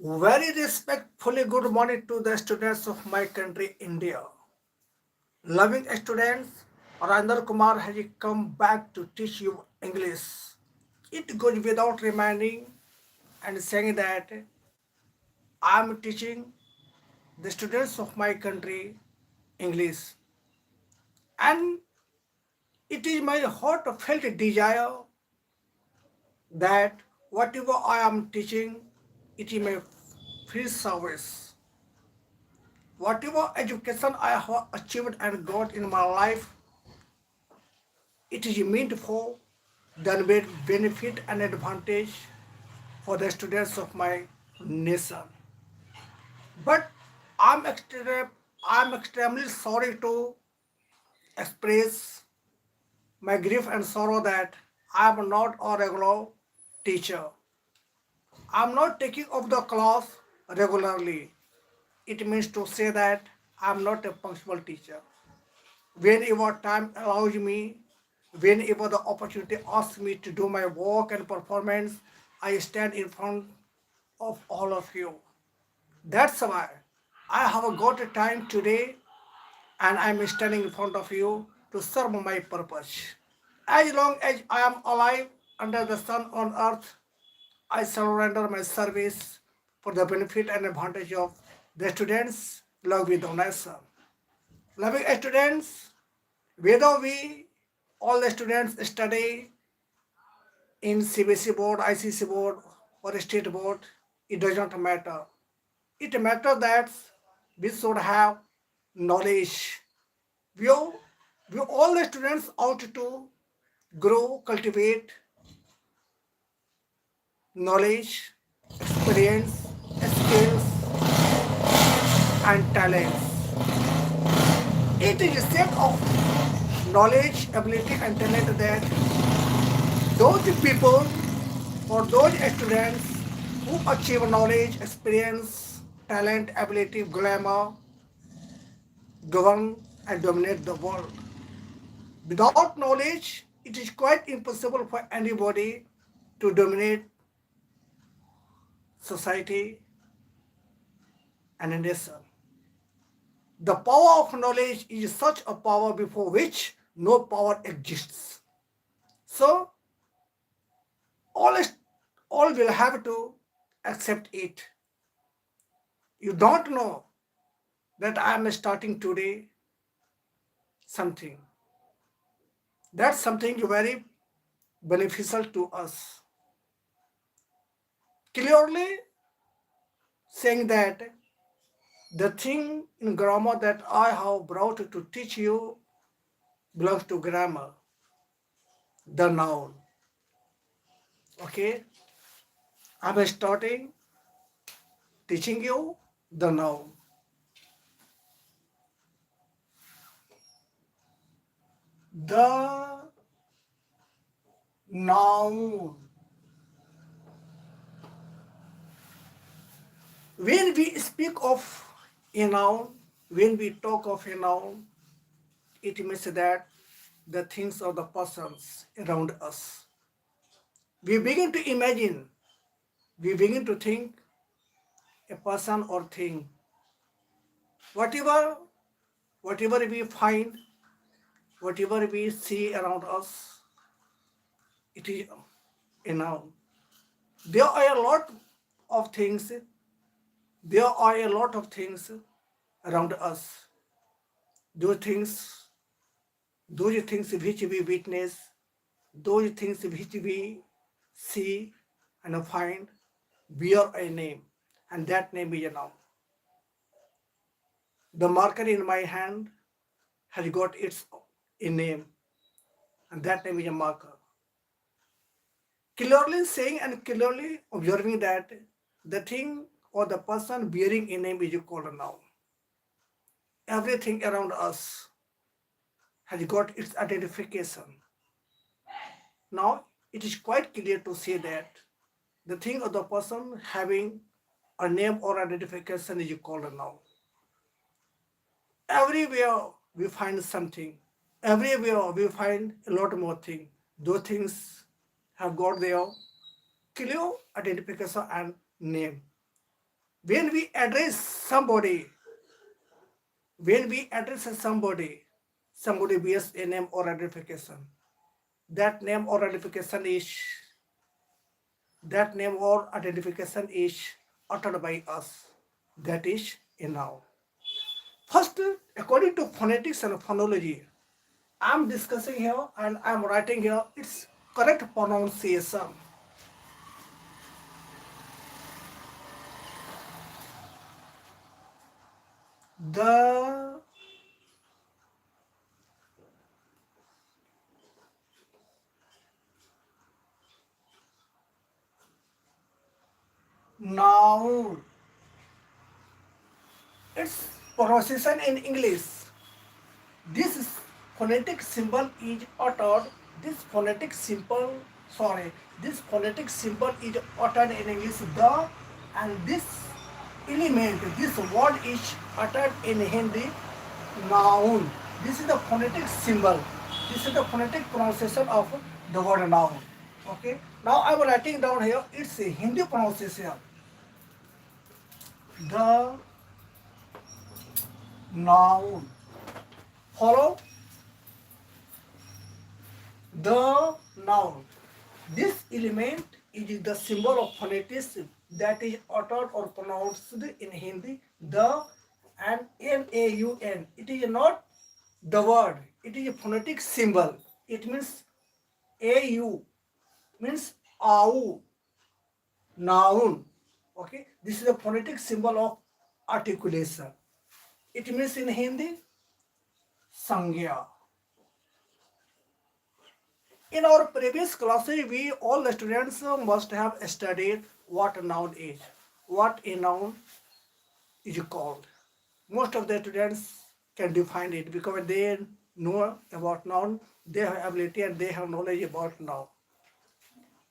Very respectfully good morning to the students of my country, India. Loving students, Rajendra Kumar has come back to teach you English. It goes without reminding and saying that I am teaching the students of my country English. And it is my heartfelt desire that whatever I am teaching, it is my free service. Whatever education I have achieved and got in my life, it is meant for the benefit and advantage for the students of my nation. But I'm, extre- I'm extremely sorry to express my grief and sorrow that I'm not a regular teacher. I'm not taking up the class regularly. It means to say that I'm not a punctual teacher. Whenever time allows me, whenever the opportunity asks me to do my work and performance, I stand in front of all of you. That's why I have got a time today and I'm standing in front of you to serve my purpose. As long as I am alive under the sun on earth, I surrender my service for the benefit and advantage of the students love with the nation. Loving students, whether we all the students study in CBSE board, ICC board, or state board, it does not matter. It matters that we should have knowledge. We all, we all the students ought to grow, cultivate knowledge, experience, skills, and talents. It is a set of knowledge, ability, and talent that those people or those students who achieve knowledge, experience, talent, ability, glamour, govern and dominate the world. Without knowledge, it is quite impossible for anybody to dominate society and a nation. The power of knowledge is such a power before which no power exists. So all, all will have to accept it. You don't know that I am starting today something. That's something very beneficial to us. Clearly saying that the thing in grammar that I have brought to teach you belongs to grammar, the noun. Okay, I'm starting teaching you the noun. The noun. When we speak of a noun, when we talk of a noun, it means that the things or the persons around us. We begin to imagine, we begin to think a person or thing. Whatever, whatever we find, whatever we see around us, it is a noun. There are a lot of things, there are a lot of things around us. Those things, those things which we witness, those things which we see and find bear a name, and that name is a noun. The marker in my hand has got its a name, and that name is a marker. Clearly saying and clearly observing that the thing or the person bearing a name is called a noun. Everything around us has got its identification. Now it is quite clear to say that the thing or the person having a name or identification is called a noun. Everywhere we find something. Everywhere we find a lot more things. Those things have got their clear identification and name. When we address somebody, when we address somebody bears a name or identification. That name or identification is that name or identification is uttered by us. That is a noun. First, according to phonetics and phonology, I'm discussing here and I'm writing here its correct pronunciation. The noun, its pronunciation in English. This phonetic symbol is uttered. This phonetic symbol, sorry, this phonetic symbol is uttered in English the, and this element, this word is uttered in Hindi noun. This is the phonetic symbol. This is the phonetic pronunciation of the word noun. Okay. Now I am writing down here. It's a Hindi pronunciation. The noun. Follow the noun. This element is the symbol of phonetics that is uttered or pronounced in Hindi. The and N-A-U-N. It is not the word. It is a phonetic symbol. It means A-U means AU, noun. Okay. This is a phonetic symbol of articulation. It means in Hindi Sangya. In our previous classes, we all the students must have studied what a noun is, what a noun is called. Most of the students can define it because they know about noun, they have ability and they have knowledge about noun.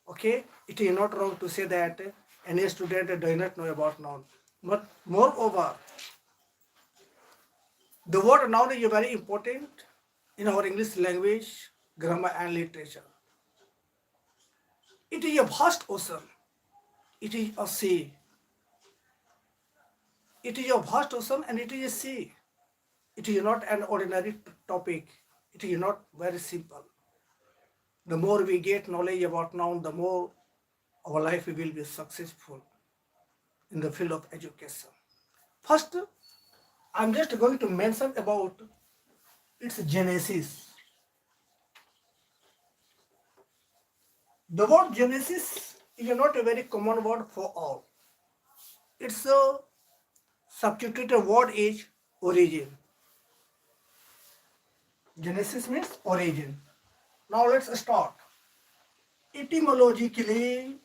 Okay, it is not wrong to say that any student does not know about noun. But moreover, the word noun is very important in our English language, grammar and literature. It is a vast ocean. It is a sea. It is a vast ocean and it is a sea. It is not an ordinary topic. It is not very simple. The more we get knowledge about noun, the more our life will be successful in the field of education. First, I'm just going to mention about its genesis. The word genesis is not a very common word for all. Its a substituted word is origin. Genesis means origin. Now let's start. Etymologically,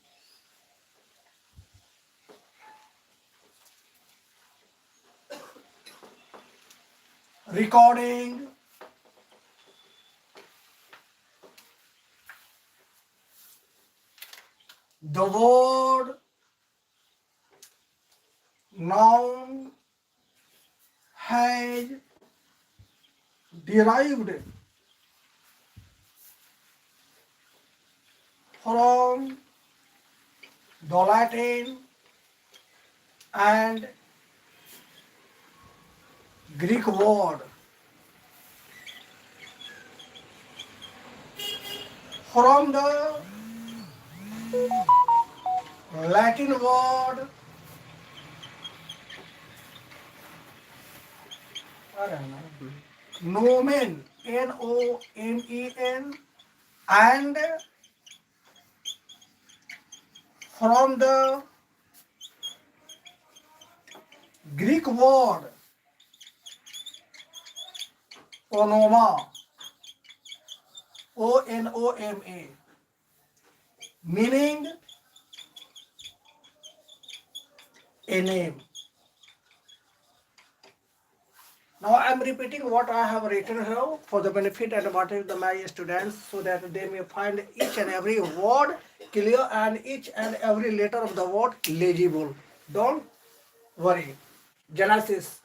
recording the word noun has derived from the Latin and Greek word from the Latin word nomen, Nomen, and from the Greek word onoma, Onoma, meaning a name. Now I am repeating what I have written here for the benefit and advantage of my students so that they may find each and every word clear and each and every letter of the word legible. Don't worry. Genesis.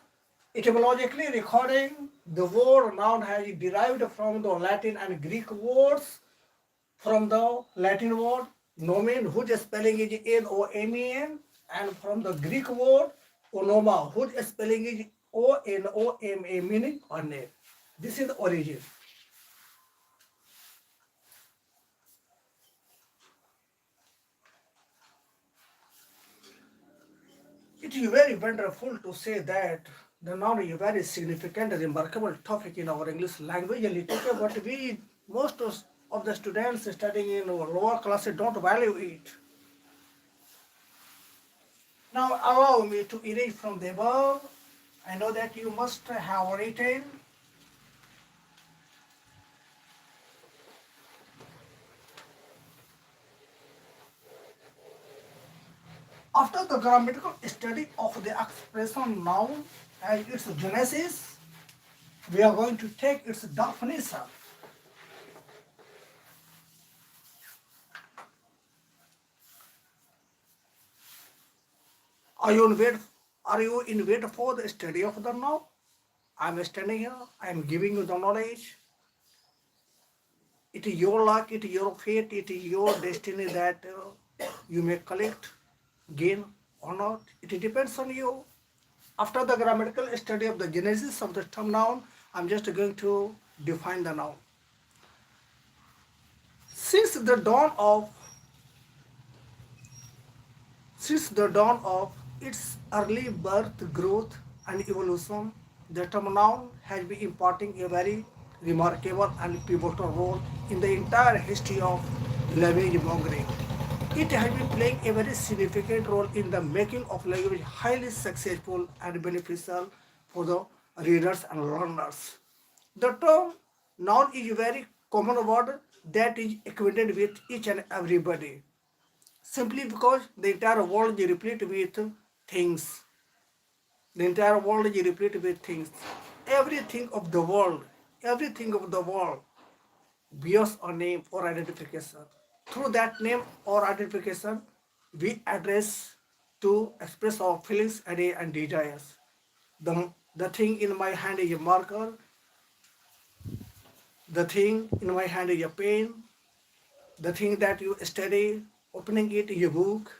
Etymologically recording, the word noun has derived from the Latin and Greek words. From the Latin word nomen, whose spelling is Nomen, and from the Greek word onoma, whose spelling is O-N-O-M-A, meaning or name. This is the origin. It is very wonderful to say that the noun is a very significant and remarkable topic in our English language and literature, but most of the students studying in lower classes don't value it. Now allow me to erase from the above. I know that you must have written. After the grammatical study of the expression noun and its genesis, we are going to take its definition. Are you in wait? Are you in wait for the study of the noun? I am standing here. I am giving you the knowledge. It is your luck. It is your fate. It is your destiny that you may collect, gain or not. It depends on you. After the grammatical study of the genesis of the term noun, I'm just going to define the noun. Since the dawn of Since the dawn of its early birth, growth, and evolution, the term noun has been imparting a very remarkable and pivotal role in the entire history of language mongering. It has been playing a very significant role in the making of language highly successful and beneficial for the readers and learners. The term noun is a very common word that is acquainted with each and everybody simply because the entire world is replete with things. The entire world is replete with things. Everything of the world, everything of the world bears a name or identification. Through that name or identification, we address to express our feelings and desires. The thing in my hand is a marker, the thing in my hand is a pen, the thing that you study, opening it is a book,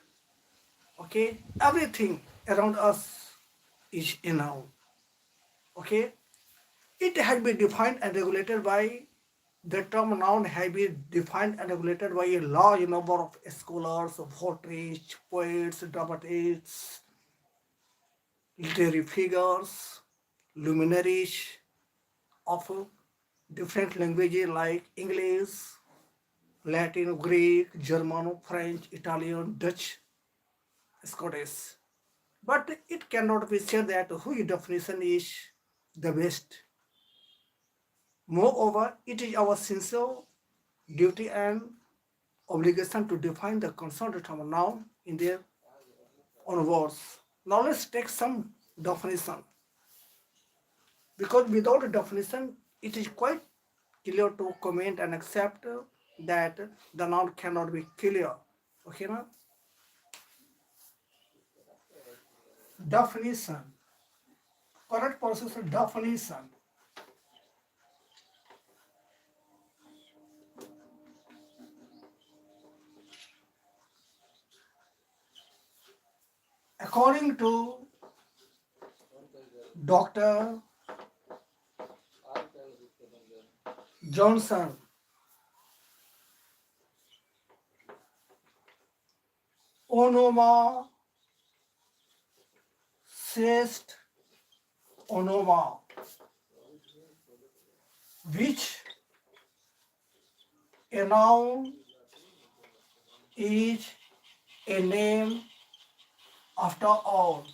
okay? Everything around us is a noun, okay? It has been defined and regulated by the term noun has been defined and regulated by a large number of scholars, poets, poets, dramatists, literary figures, luminaries of different languages like English, Latin, Greek, German, French, Italian, Dutch, Scottish. But it cannot be said that whose definition is the best. Moreover, it is our sincere duty and obligation to define the concerned term noun in their own words. Now let's take some definition. Because without a definition, it is quite clear to comment and accept that the noun cannot be clear. Okay, now? Definition. Correct process of definition. According to Dr. Johnson, onoma, cyst, onoma, which a noun is a name after all.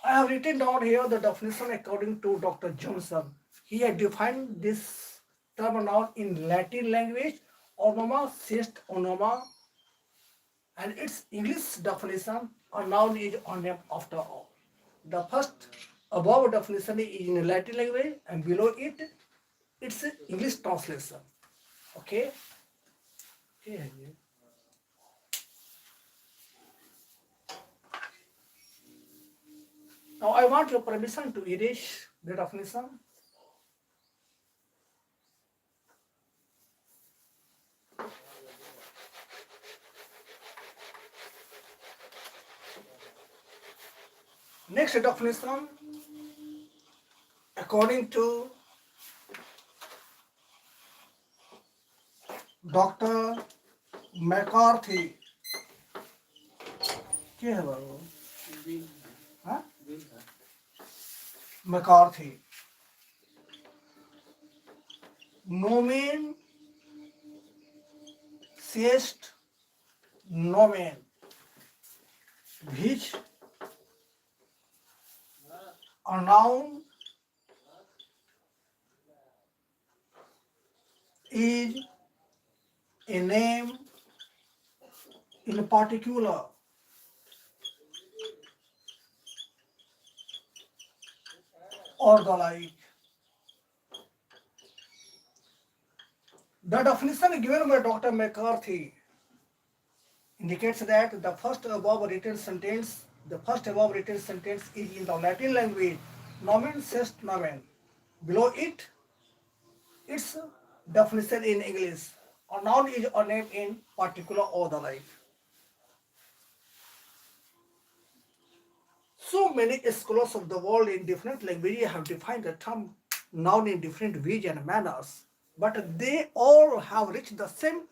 I have written down here the definition according to Dr. Johnson. He had defined this term noun in Latin language, onoma, cyst, onoma, and its English definition, a noun is a name after all. The first above definition is in Latin language, and below it, it's English translation. Okay? Okay. Now I want your permission to erase the definition. Next definition, according to Dr. McCarthy. क्या है बाबू? हाँ? McCarthy. Nomen, seist, nomen, which a noun is a name in particular or the like. The definition given by Dr. McCarthy indicates that the first above written sentence is in the Latin language, nomen sest nomen. Below it, its definition in English. A noun is a name in particular or the like. So many scholars of the world in different languages have defined the term noun in different ways and manners, but they all have reached the same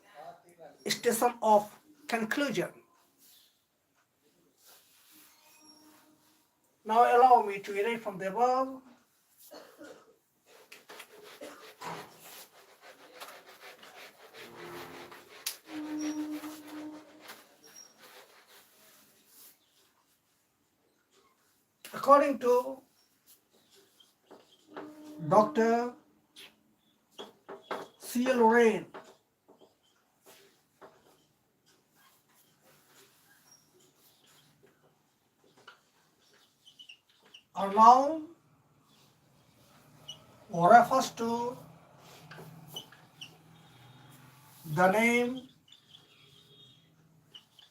station of conclusion. Now allow me to read from the above. According to Dr. C.L. Rain, a noun refers to the name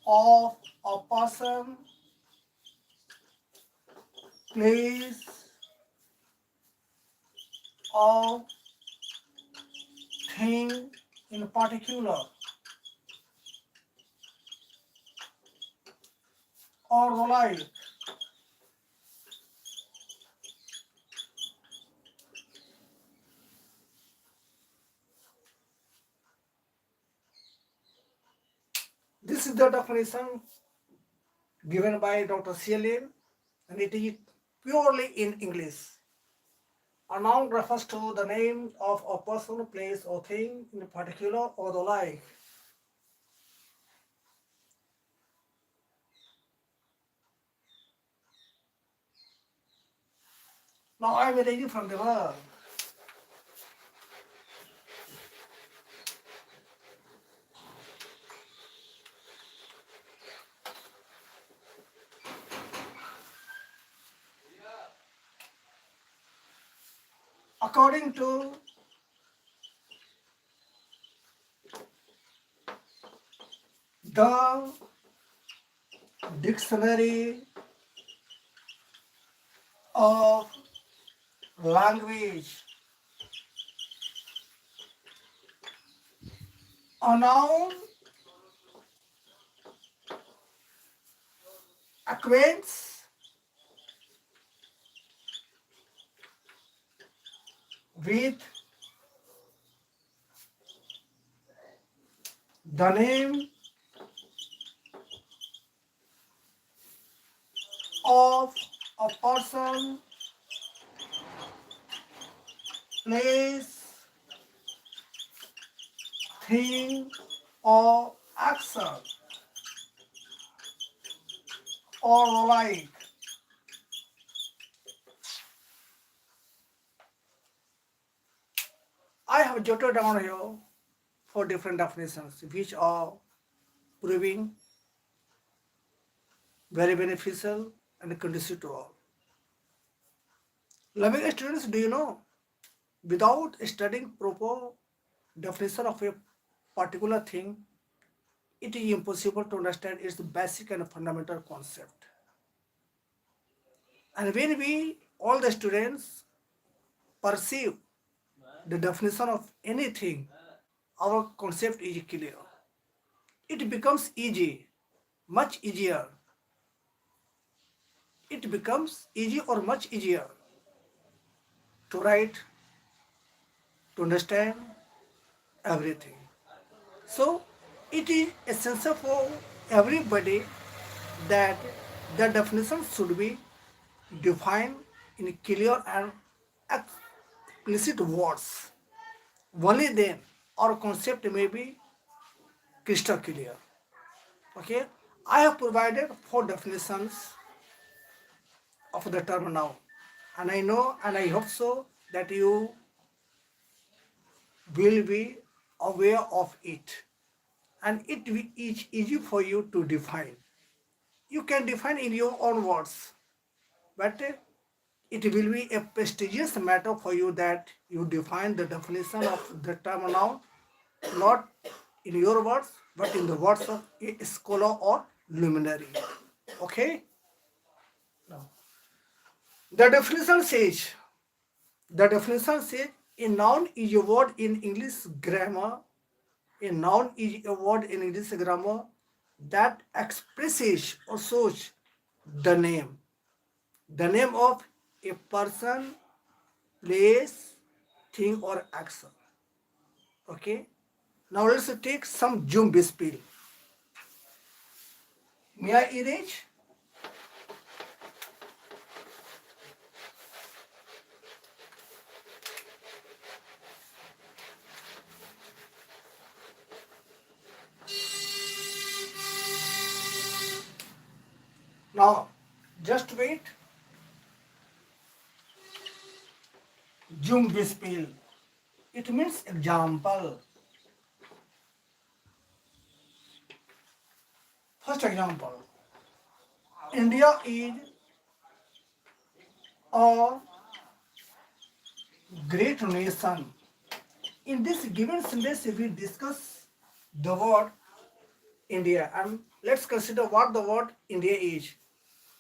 of a person, place, or thing in particular, or the like. This is the definition given by Dr. C.L. and it is purely in English. A noun refers to the name of a person, place, or thing in particular or the like. Now I am reading from the verb. According to the dictionary of language, a noun acquaints with the name of a person, place, thing, or action, or the like. I have jotted down here four different definitions which are proving very beneficial and conducive to all. Loving students, do you know? Without studying proper definition of a particular thing, it is impossible to understand its basic and fundamental concept. And when we, all the students, perceive the definition of anything, our concept is clear. It becomes easy, much easier it becomes easy or much easier to write, to understand everything. So it is essential for everybody that the definition should be defined in clear and explicit words. Only then our concept may be crystal clear. Okay, I have provided four definitions of the term now, and I know and I hope so that you will be aware of it, and it is easy for you to define. You can define in your own words, but it will be a prestigious matter for you that you define the definition of the term noun, not in your words, but in the words of a scholar or luminary. Okay? Now, the definition says, the definition says a noun is a word in English grammar. A noun is a word in English grammar that expresses or shows the name of a person, place, thing, or action. Okay. Now let's take some Zum Beispiel. May I erase? Now, just wait. Zum Beispiel. It means example. First example. India is a great nation. In this given sentence, we discuss the word India, and let's consider what the word India is.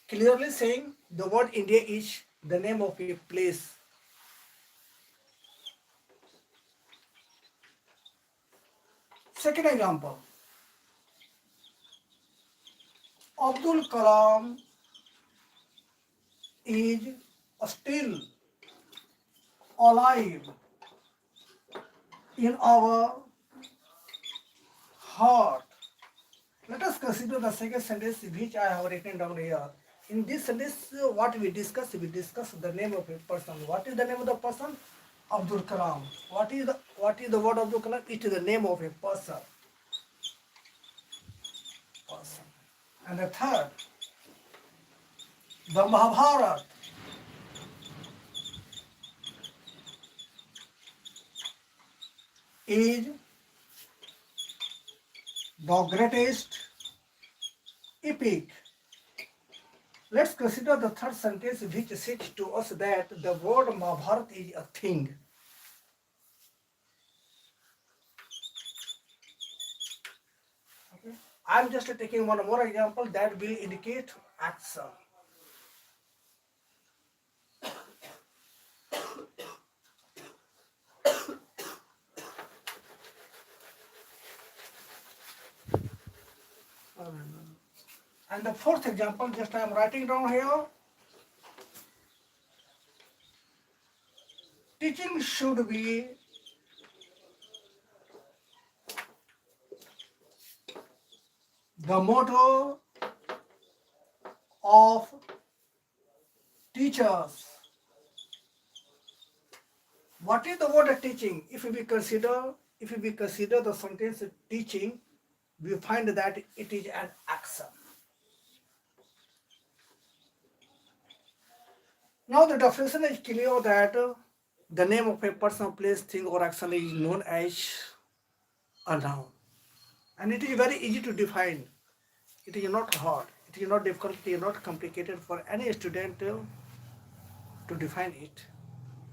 Clearly saying the word India is the name of a place. Second example, Abdul Kalam is still alive in our heart. Let us consider the second sentence which I have written down here. In this sentence, what we discuss the name of a person. What is the name of the person? Abdul Kalam. What is the word Abdul Kalam? It is the name of a person. And the third, the Mahabharata is the greatest epic. Let's consider the third sentence which says to us that the word Mahabharata is a thing. Okay. I'm just taking one more example that will indicate action. And the fourth example, just I am writing down here. Teaching should be the motto of teachers. What is the word teaching? If we consider the sentence teaching, we find that it is an action. Now the definition is clear that the name of a person, place, thing, or action is known as a noun. And it is very easy to define. It is not hard. It is not difficult. It is not complicated for any student to define it.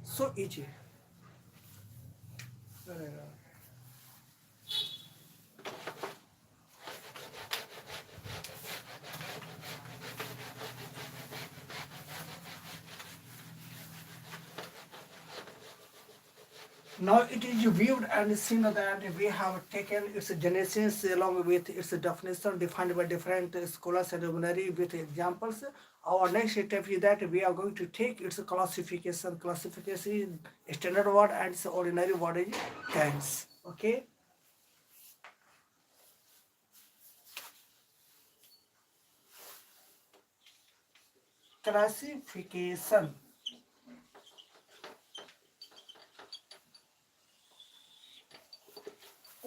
So easy. Now it is viewed and seen that we have taken its genesis along with its definition defined by different scholars and luminary with examples. Our next step is that we are going to take its classification. Classification is standard word and its ordinary word is tense. Okay. Classification.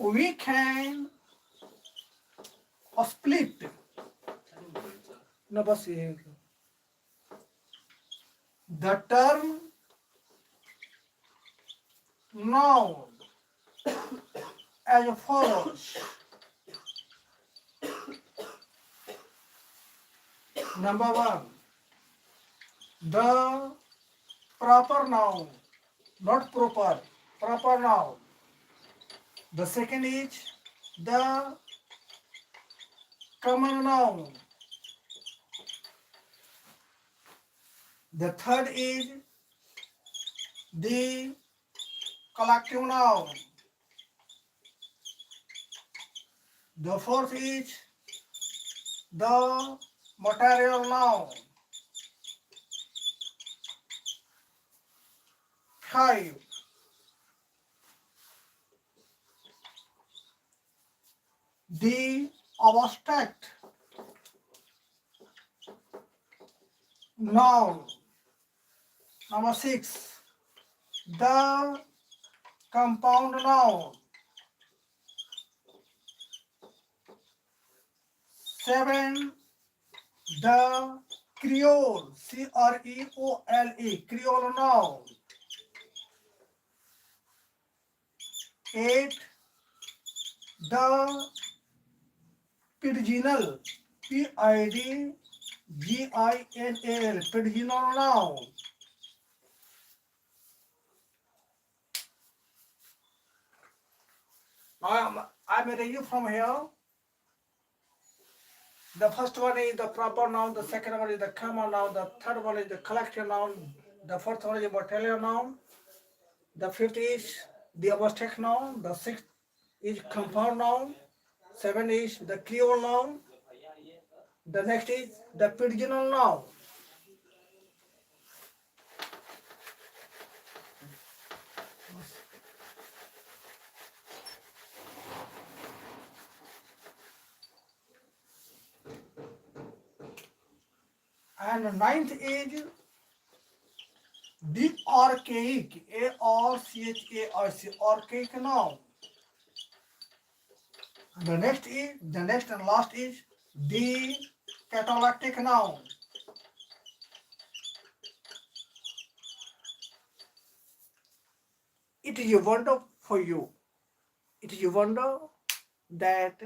We can split. No, बस ये है. The term noun as follows. Number one, the proper noun, not proper noun. The second is the common noun. The third is the collective noun. The fourth is the material noun. 5. The abstract noun. Number 6. The compound noun. 7. The creole, creole, creole noun. 8. The pidginal, pidginal, pidginal noun. I'm reading you from here. The first one is the proper noun, the second one is the common noun, the third one is the collective noun, the fourth one is the material noun, the fifth is the abstract noun, the sixth is compound noun, seven is the creole noun, the next is the pidginal noun. And ninth is the archaic, A-R-C-H-A-I-C, archaic noun. The next and last is the catalectic noun. It is a wonder for you. It is a wonder that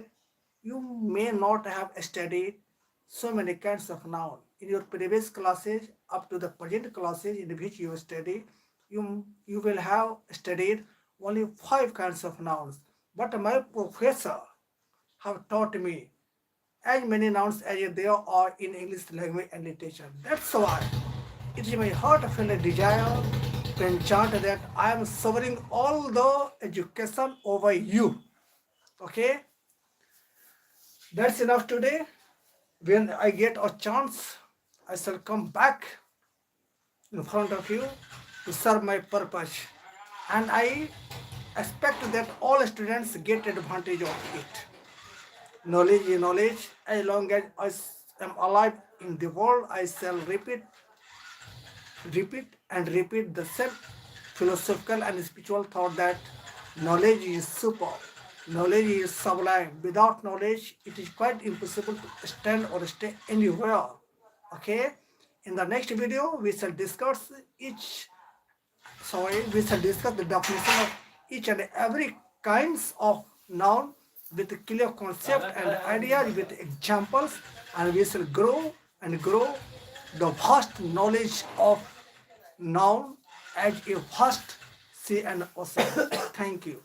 you may not have studied so many kinds of noun. In your previous classes, up to the present classes in which you study, you will have studied only 5 kinds of nouns. But my professor have taught me as many nouns as there are in English language and literature. That's why it is my heartfelt desire to enchant that I am sovereign all the education over you. Okay? That's enough today. When I get a chance, I shall come back in front of you to serve my purpose. And I expect that all students get advantage of it. Knowledge is knowledge. As long as I am alive in the world, I shall repeat the same philosophical and spiritual thought that knowledge is super, knowledge is sublime. Without knowledge, it is quite impossible to stand or stay anywhere. Okay? In the next video, we shall discuss the definition of each and every kinds of noun with clear concept and ideas with examples, and we shall grow and grow the vast knowledge of noun as a vast sea and ocean. Thank you.